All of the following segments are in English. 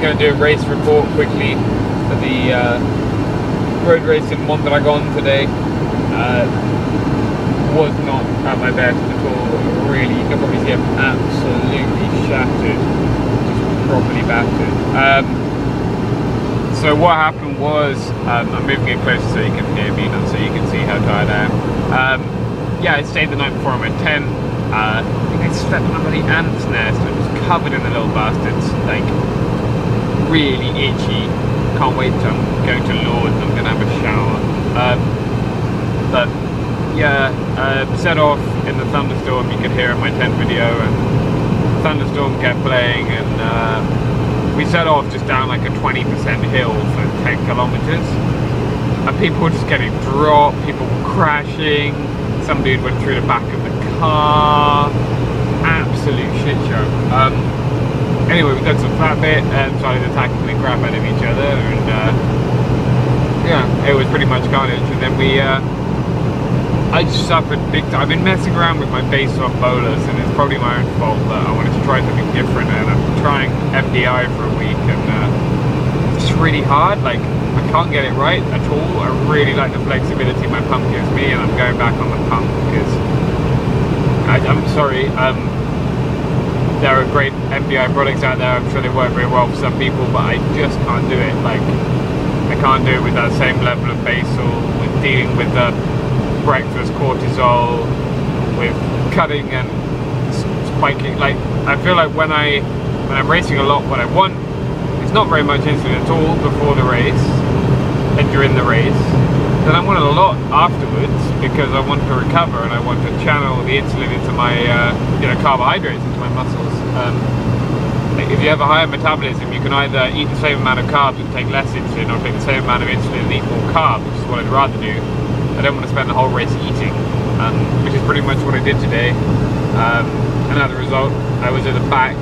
going to do a race report quickly for the road race in Mondragon today. Was not at my best at all, really. You can probably see I'm absolutely shattered, just properly battered. So what happened was, I'm moving it closer so you can hear me, not so you can see how tired I am. Yeah, I stayed the night before in my tent. I think I slept in a bloody ant's nest. I was covered in the little bastards, like really itchy. Can't wait till I'm going to Lourdes and I'm going to have a shower. But yeah, set off in the thunderstorm. You could hear in my tent video, and the thunderstorm kept playing, and we set off just down like a 20% hill for 10 kilometers, and people were just getting dropped, people were crashing, some dude went through the back of the car, absolute shit show. Anyway, we did some flat bit and started attacking the crap out of each other, and yeah, it was pretty much carnage. And then I just suffered big time. I've been messing around with my basal bolus, and it's probably my own fault that I wanted to try something different, and I'm trying MDI for a week, and it's really hard. Like, I can't get it right at all. I really like the flexibility my pump gives me, and I'm going back on the pump because I'm sorry, there are great MDI products out there. I'm sure they work very well for some people, but I just can't do it. Like, I can't do it with that same level of basal, with dealing with the breakfast cortisol, with cutting and spiking. Like, I feel like when I'm racing a lot, what I want is not very much insulin at all before the race and during the race. Then I want it a lot afterwards because I want to recover and I want to channel the insulin into my carbohydrates into my muscles. If you have a higher metabolism, you can either eat the same amount of carbs and take less insulin, or take the same amount of insulin and eat more carbs, which is what I'd rather do. I don't want to spend the whole race eating, which is pretty much what I did today. And as a result, I was at the back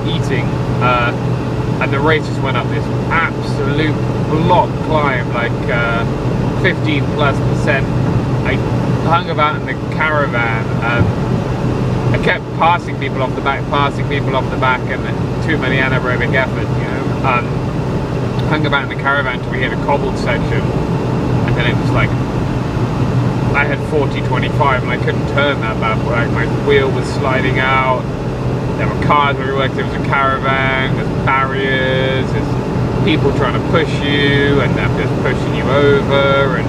eating, and the race just went up this absolute block climb, like 15+%. I hung about in the caravan. I kept passing people off the back, and too many anaerobic effort, you know. Hung about in the caravan until we hit a cobbled section, and then it was like, I had 40-25 and I couldn't turn that bad boy. Like, my wheel was sliding out, there were cars everywhere, there was a caravan, there's barriers, there's people trying to push you and they're just pushing you over, and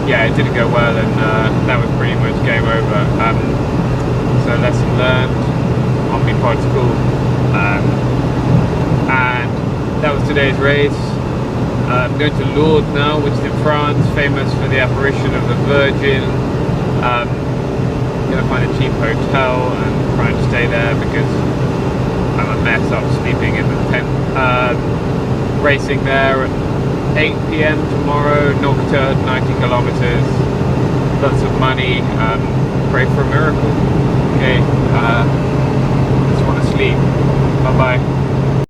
yeah, it didn't go well, and that was pretty much game over. So lesson learned, on me particle, and that was today's race. I'm going to Lourdes now, which is in France, famous for the apparition of the Virgin. I'm going to find a cheap hotel and try and stay there because I'm a mess up sleeping in the tent. Racing there at 8 PM tomorrow, nocturne, 90 kilometers, lots of money, pray for a miracle. Okay, just want to sleep. Bye bye.